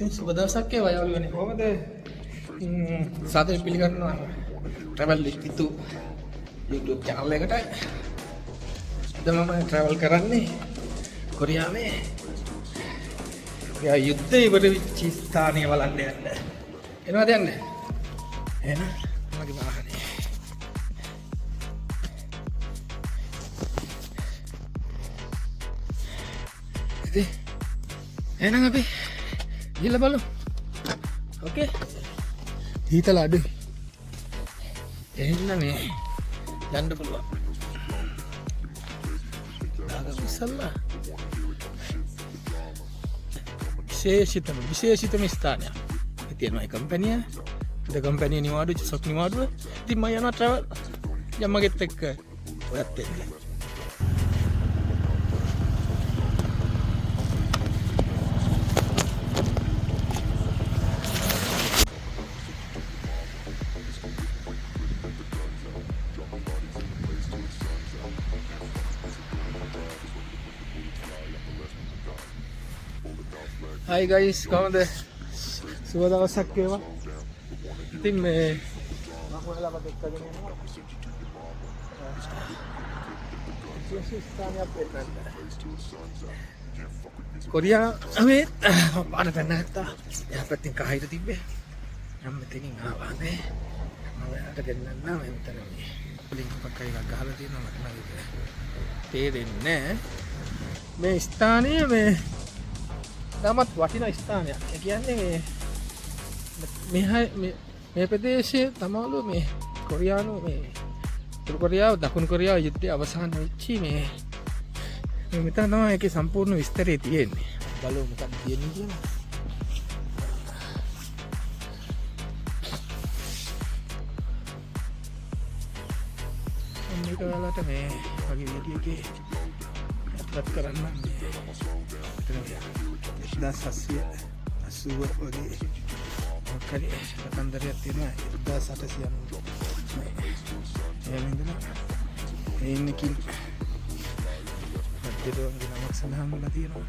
ඉතින් සුබ දවසක් වේවා යාළුවනේ. කොහමද? සාදරයෙන් පිළිගන්නවා travel with YouTube channel එකට. අද මම travel කරන්නේ කොරියාවේ. යුද්ධ ඉවර වෙච්ච ස්ථානය බලන්න යන්න. එනවාද යන්න? එන මගේ වාහනේ. ඉතින් එහෙනම් අපි ගිහලා බලමු. ඕකේ. හීතල අඩුයි. එහෙනම් මේ යන්න පුළුවන්. ඉස්සල්ලා විශේෂිතම ස්ථානයක්. තියෙනවා කම්පැනිය. ද කම්පැනිය නිවාඩු සොක් නිවාඩුව. ඉතින් මම යනවා ට්‍රැවල් යම්මගෙත් එක්ක ඔයත් එක්ක. Hi guys, කොහොමද? සුබ දවසක් වේවා. ඉතින් මේ මම ඔයාලට එක්කගෙන යනවා. කොරියාවේ පාරට නැත්තා. එයා පැත්තෙන් කහිර තිබ්බේ. මම මෙතනින් ආවා නේ. මම ඔයාලට ගෙන්නන්න මම මෙතන මේ ලින්ක් එකක් ගහලා තියෙනවා මට නම් තේරෙන්නේ නැහැ. මේ ස්ථානය නමත් වටිනා ස්ථානයක්. ඒ කියන්නේ මේ ප්‍රදේශයේ තමයිලු මේ කොරියානු මේ උතුරු කොරියාව දකුණු කොරියාව යුද්ධය අවසන් වෙච්චි මේ මෙතන තමයි ඒකේ සම්පූර්ණ විස්තරය තියෙන්නේ. බලමු මොකක්ද තියෙන්නේ කියලා. මේක වලට මේ වගේ වීඩියෝ එකේ අප්ලෝඩ් කරන්න මේ 1780 වගේ මොකක්ද කතන්දරයක් තියෙනවා 1890 එහෙම ඉඳලා එන්නකින් දෙදෝන්ගේ නමක් සඳහන් වෙලා තියෙනවා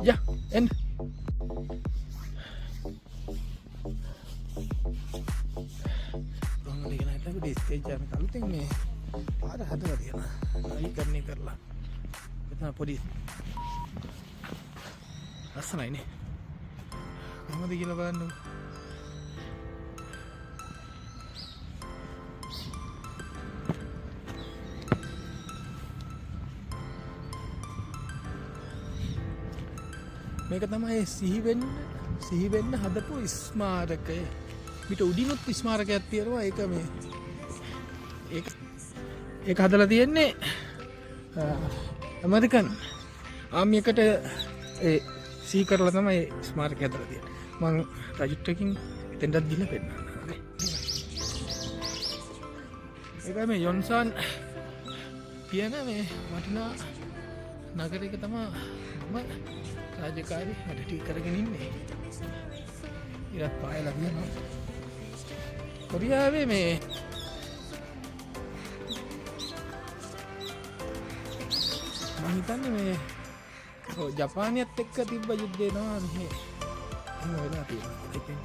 යා එන්න කොහොමද ඉගෙන ගන්න අපේ ස්ටේජ් එකේ කලින් මේ පාර හදලා තියෙනවා නවීකරණය කරලා පොඩි ලස්සනයිනේ කොහොමද කියලා බලන්න මේක තමයි සිහි වෙන්න හදපු ස්මාරකය. පිට උඩිනුත් ස්මාරකයක් තියෙනවා. ඒක මේ ඒක හදලා තියෙන්නේ ඇමරිකන් ආමි එකට සී කරලා තමයි ස්මාරකය හදලා තියෙන්නේ. මම රජුට්ටකින් එතෙන්ටත් ගිහලා පෙන්නන්න. ඒකයි මේ යොන්සන් කියන මේ වටිනා නගරයක තමයි මම රාජකාරී වැඩ ටික කරගෙන ඉන්නේ. ඉරක් පායලා ගියනවා. කොරියාවේ මේ මම හිතන්නේ මේ ජපානියත් එක්ක තිබ්බ යුද්ධේ නෝ මෙහෙ එහෙම වෙලා තියෙනවා. ඉතින්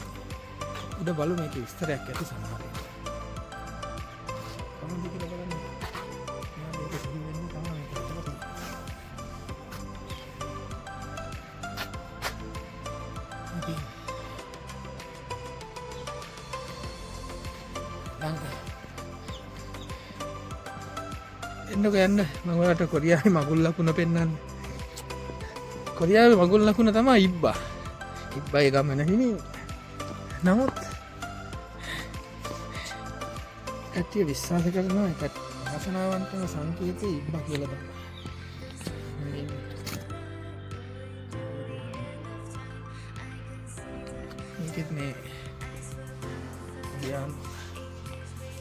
උඩ බලමු මේකේ විස්තරයක් ඇති සමහරවිට. කොහොමද කියලා බලන්න. මම මේක සිහි වෙන්නේ තමයි මේක හිතලා එන්නක යන්න මම ඔයාලට කොරියාවේ මගුල් ලකුණ පෙන්නන්න. කොරියාවේ මගුල් ලකුණ තමයි ඉබ්බා. ඉබ්බාගේ ගමන හිමි. නමුත් කට්ටිය විශ්වාස කරනවා ඒකට වාසනාවන්තම සංකේතය ඉබ්බා කියලා තමයි. මේකත් මේ ගියාම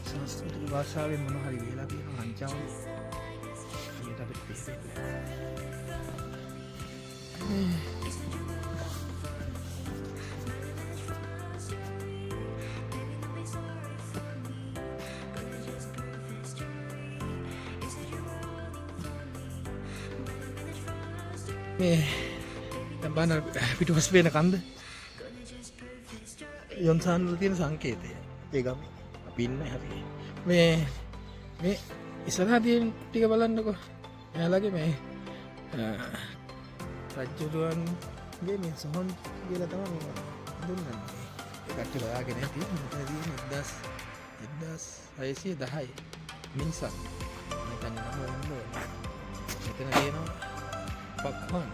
සංස්කෘතික භාෂාවෙන් මොන හරි ලියලා තියෙනවා අංචාව. ඊට අපිට තේරෙන්නේ. මේ දැන් බලන්න පිටුපස්ස පේන කන්ද. යොන්සන් වල තියෙන සංකේතය. ඒ ගමේ අපි ඉන්නේ හරිය. මේ ඉස්සරහා තියෙන ටික බලන්නකෝ. එයාලගේ මේ රජුරුවන්ගේ මේ සොහොන් කියලා තමයි දුන්නන්නේ. ඒකට හොයාගෙන තියෙන්නේ මෙතන තියෙන 1610 මිනිසක්. මෙතන නම වුණා. මෙතන තියෙනවා පක්වන්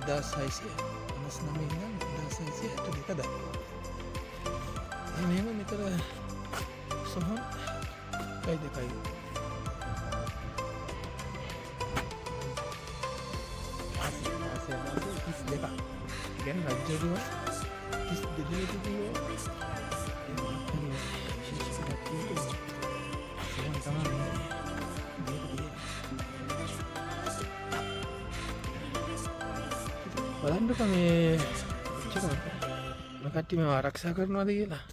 1659 ඉඳන් 1662 දක්වා. එහෙම මෙතන සොහොන් කයි දෙකයි. දෙක ගැන රජ්ජරුව 32 කිව්වෝ බලන්නක මේ කට්ටිය මේව ආරක්ෂා කරනවාද කියලා.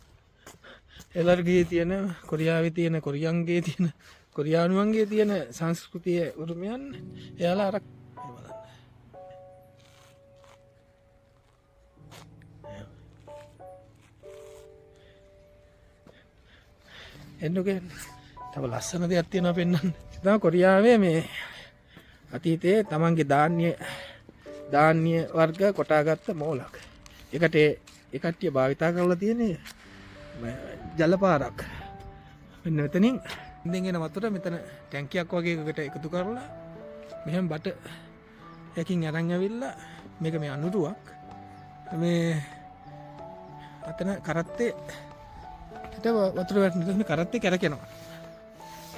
එලර්ගේ තියෙන කොරියාවේ තියෙන කොරියන්ගේ තියෙන කොරියානුවන්ගේ තියෙන සංස්කෘතිය උරුමයන් එයාලා ආරක්ෂා එන්නකේ තව ලස්සන දෙයක් තියෙනවා පෙන්වන්න. තමයි කොරියාවේ මේ අතීතයේ තමන්ගේ ධාන්‍ය වර්ග කොටාගත්ත මෝලක්. ඒකට ඒ කට්ටිය භාවිතා කරලා තියෙන්නේ ජලපාරක්. මෙන්න මෙතනින් ඉඳන් එන වතුර මෙතන ටැංකියක් වගේ එකකට එකතු කරලා මෙහෙම බට යකින් අරන් ඇවිල්ලා මේක මේ අනුරුවක් මේ අතන කරත්තේ වතුර වැටෙන මේ කරත්තේ කැරකෙනවා.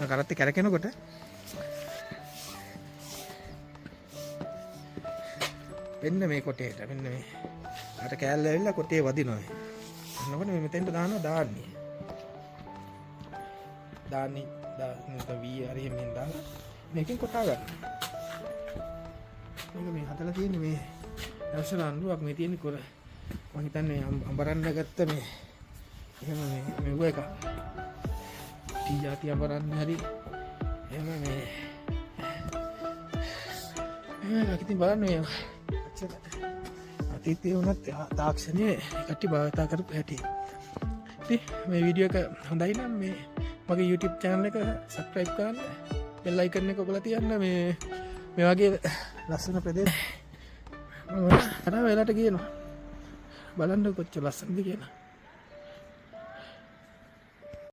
කරත්තේ කැරකෙනකොට වෙන්න මේ කොටේට මෙන්න මේ අර කෑල්ල ඇවිල්ලා කොටේ වදිනවා. එන්නකොට මේ මෙතෙන්ට දානවා ධාන්‍ය. වී හරි මෙන් දාලා මේකෙන් කොටා ගන්න. මේක මේ හදලා තියෙන්නේ මේ දර්ශන අනුවක් මේ තියෙන්නේ කොර මම හිතන්නේ අඹරන්න ගත්ත මේ එහෙම මේ එක ටී જાති අඹරන්න හරි එහෙම මේ ඉතින් බලන්න මේ අතීතයේ වුණත් තාක්ෂණයේ කට්ටිය භාවිතා කරපු හැටි. ඉතින් මේ වීඩියෝ එක හොඳයි නම් මේ මගේ YouTube channel එක subscribe කරන්න, bell icon එක ඔබලා තියන්න. මේ වගේ ලස්සන ප්‍රදේශ මම අර වෙලාවට කියනවා බලන්න කොච්චර ලස්සනද කියලා.